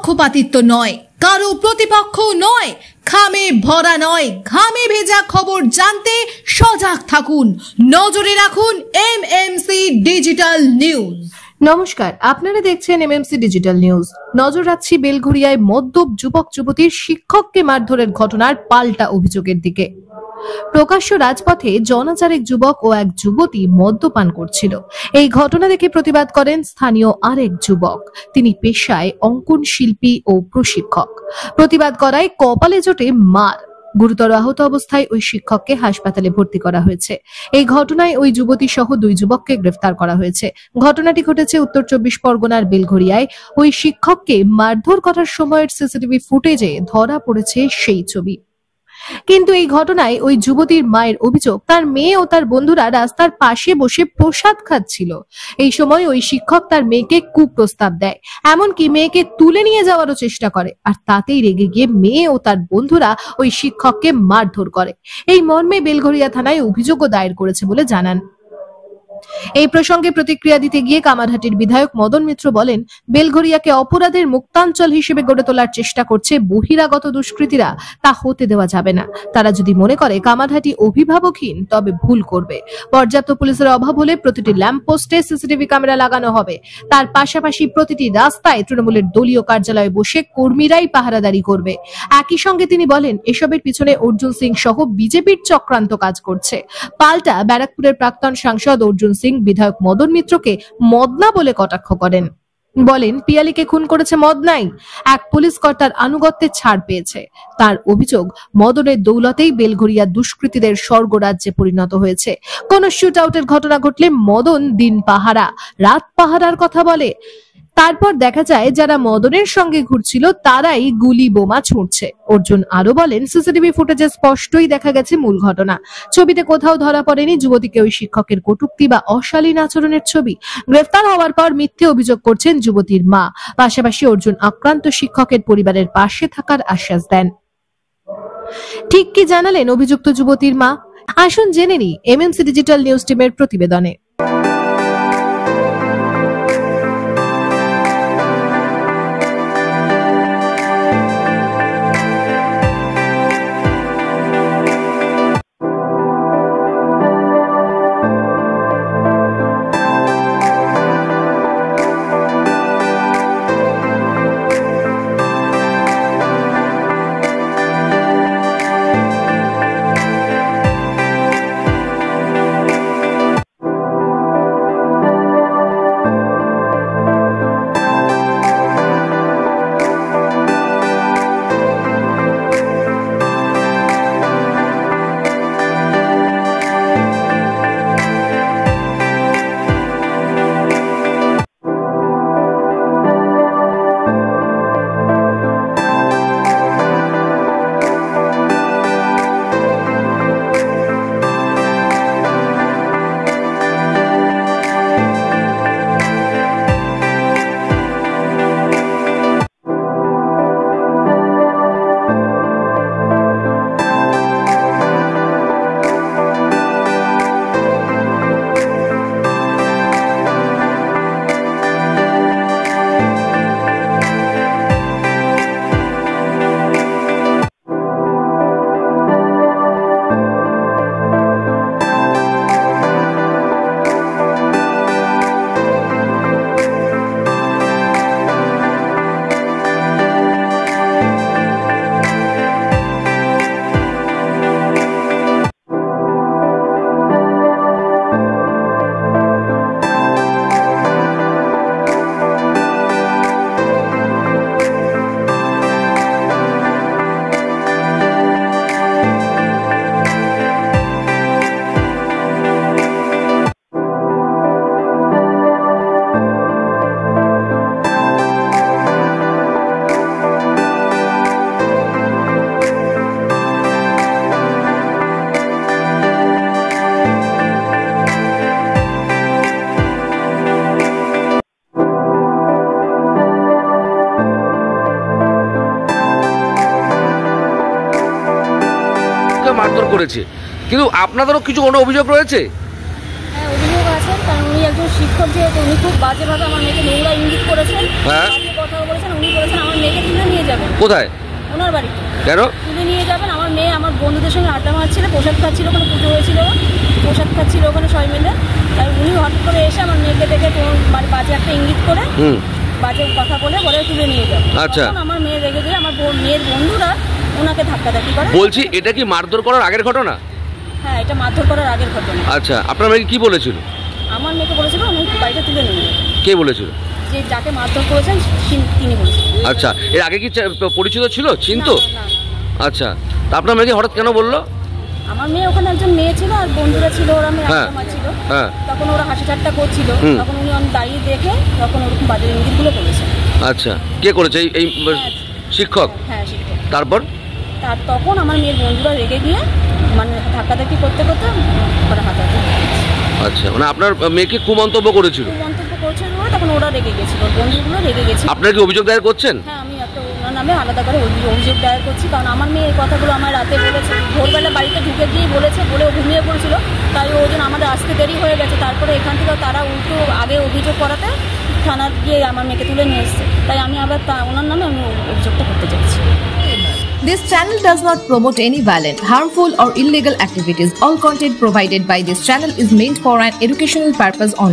পক্ষপাতিত্ব নয়, কারো প্রতিপক্ষ নয়, খামে ভরা নয়, ঘামে ভেজা খবর জানতে সজাগ থাকুন, নজরে রাখুন এমএমসি ডিজিটাল নিউজ। নমস্কার, আপনারা দেখছেন এমএমসি ডিজিটাল নিউজ। নজর রাখছি বেলঘরিয়ায় মদ্যপ যুবক যুবতীর শিক্ষককে মারধরের ঘটনার পাল্টা অভিযোগের দিকে। প্রকাশ্য রাজপথে জনাচারেক যুবক ও এক যুবতী মদ্যপান করছিল। এই ঘটনা দেখে প্রতিবাদ করেন স্থানীয় আরেক যুবক। তিনি পেশায় অঙ্কন শিল্পী ও প্রশিক্ষক। প্রতিবাদ করায় কপালে জোটে মার। গুরুতর আহত অবস্থায় ওই শিক্ষককে হাসপাতালে ভর্তি করা হয়েছে। এই ঘটনায় ওই যুবতী সহ দুই যুবককে গ্রেফতার করা হয়েছে। ঘটনাটি ঘটেছে উত্তর 24 পরগনার বেলঘরিয়ায়। ওই শিক্ষককে মারধর করার সময়ের সিসিটিভি ফুটেজে ধরা পড়েছে সেই ছবি। কিন্তু এই ঘটনায় ওই যুবতীর মায়ের অভিযোগ, তার মেয়ে ও তার বন্ধুরা রাস্তার পাশে বসে প্রসাদ খাচ্ছিল। এই সময় ওই শিক্ষক তার মেয়েকে কুপ্রস্তাব দেয়, এমনকি মেয়েকে তুলে নিয়ে যাওয়ারও চেষ্টা করে। আর তাতেই রেগে গিয়ে মেয়ে ও তার বন্ধুরা ওই শিক্ষককে মারধর করে। এই মর্মে বেলঘরিয়া থানায় অভিযোগও দায়ের করেছে বলে জানান। এই প্রসঙ্গে প্রতিক্রিয়া দিতে গিয়ে কামারহাটির বিধায়ক মদন মিত্র বলেন, বেলঘরিয়াকে অপরাধের মুক্তাঞ্চল হিসেবে গড়ে তোলার চেষ্টা করছে বহিরাগত দুষ্কৃতীরা, তা হতে দেওয়া যাবে না। তারা যদি মনে করে কামারহাটি অভিভাবকহীন, তবে ভুল করবে। পর্যাপ্ত পুলিশের অভাব হলে প্রতিটি ল্যাম্প পোস্টে সিসিটিভি ক্যামেরা লাগানো হবে। তার পাশাপাশি প্রতিটি রাস্তায় তৃণমূলের দলীয় কার্যালয়ে বসে কর্মীরাই পাহারাদারি করবে। একই সঙ্গে তিনি বলেন, এসবের পিছনে অর্জুন সিং সহ বিজেপির চক্রান্ত কাজ করছে। পাল্টা ব্যারাকপুরের প্রাক্তন সাংসদ অর্জুন সিং বিধায়ক মদন মিত্রকে মদনা বলে কটাক্ষ করেন। বলেন, পিয়ালিকে খুন করেছে মদনাই। এক পুলিশ কর্তার আনুগত্যে ছাড় পেয়েছে। তার অভিযোগ, মদনের দৌলতেই বেলঘরিয়া দুষ্কৃতীদের স্বর্গরাজ্যে পরিণত হয়েছে। কোন শুট আউটের ঘটনা ঘটলে মদন দিন পাহারা, রাত পাহারার কথা বলে। তারপর দেখা যায় যারা মদনের সঙ্গে ঘুরছিল তারাই গুলি বোমা ছুঁড়ছে। অর্জুন আরো বলেন, সিসিটিভি ফুটেজে স্পষ্টই দেখা গেছে মূল ঘটনা। ছবিতে কোথাও ধরা পড়েনি যুবতীকে ওই শিক্ষকের কটূক্তি বা অশালীন আচরণের ছবি। গ্রেফতার হওয়ার পর মিথ্যে অভিযোগ করছেন যুবতীর মা। পাশাপাশি অর্জুন আক্রান্ত শিক্ষকের পরিবারের পাশে থাকার আশ্বাস দেন। ঠিক কি জানালেন অভিযুক্ত যুবতীর মা? আসুন জেনে নিই এমএমসি ডিজিটাল নিউজ টিমের প্রতিবেদনে। মারধর করেছে, কিন্তু আপনাদেরও কিছু কোনো অভিযোগ রয়েছে? হ্যাঁ, অভিযোগ আছে, কারণ উনি একজন শিক্ষক, যেহেতু উনি খুব বাজেভাবে আমার মেয়েকে নোংরা ইঙ্গিত করেছেন, বাজে কথা বলেছেন। উনি বলেছেন আমার মেয়েকে কোথায়? ওনার বাড়িতে। কেন? তুলে নিয়ে যাবেন। আমার মেয়ে আমার বন্ধুদের সঙ্গে আড্ডা মারছিল, প্রসাদ খাচ্ছিল, ওখানে পুজো হয়েছিল, প্রসাদ খাচ্ছিল ওখানে সবাই মিলে। তাই উনি হঠাৎ করে এসে আমার মেয়েকে দেখে বাজে একটা ইঙ্গিত করে বাজে কথা বলে তুলে নিয়ে যাবে। আচ্ছা। আমার মেয়ে রেগে গিয়ে আমার মেয়ের বন্ধুরা ওনাকে ধাক্কাধাক্কি করে। বলছি এটা কি মারধর করার আগের ঘটনা? হ্যাঁ, এটা মারধর করার আগের ঘটনা। আচ্ছা, আপনার মেয়ে কি বলেছিল? আমার মেয়েকে বলেছিল উনি বাড়িতে তুলে নিয়ে যাবে। কে বলেছিল? যে যাকে মারধর করেছেন তিনি বলেছেন। আচ্ছা, এর আগে কি পরিচিত ছিল, চিনতো? না। আচ্ছা, তা আপনার মেয়েকে হঠাৎ কেন বললো? আমার মেয়ে ওখানে একজন মেয়ে ছিল আর বন্ধুরা ছিল, ওরা মেয়ে আড্ডা মারছিল। তখন ওরা হাসি ঠাট্টা করছিল, তখন উনি দাঁড়িয়ে দেখে তখন ওরকম বাজে ইঙ্গিতগুলো করেছে। আচ্ছা, কে করেছে? এই শিক্ষক? হ্যাঁ, শিক্ষক। তারপর তখন আমার মেয়ের বন্ধুরা রেগে গিয়ে মানে ধাক্কাধাক্কি করতে হাতাহাতি। আচ্ছা, মানে আপনার মেয়েকে কুমন্তব্য করেছিল? মন্তব্য করছিল বলে তখন ওরা রেগে গেছিল, বন্ধুগুলো রেগে গেছিল। আপনারা কি অভিযোগ দায়ের করছেন? হ্যাঁ, আমি একটা ওনার নামে আলাদা করে অভিযোগ দায়ের করছি, কারণ আমার মেয়ে এই কথাগুলো আমার রাতে বলেছে, ভোরবেলা বাড়িতে ঢুকে গিয়ে বলেছে, বলে ও ঘুমিয়ে পড়ছিল। তাই ওই জন্য আমাদের আসতে দেরি হয়ে গেছে। তারপরে এখান থেকে তারা উল্টো আগে অভিযোগ করাতে থানা গিয়ে আমার মেয়েকে তুলে নিয়ে এসছে। তাই আমি আবার ওনার নামে আমি অভিযোগটা করতে চাইছি। This channel does not promote any violent, harmful or illegal activities. All content provided by this channel is meant for an educational purpose only.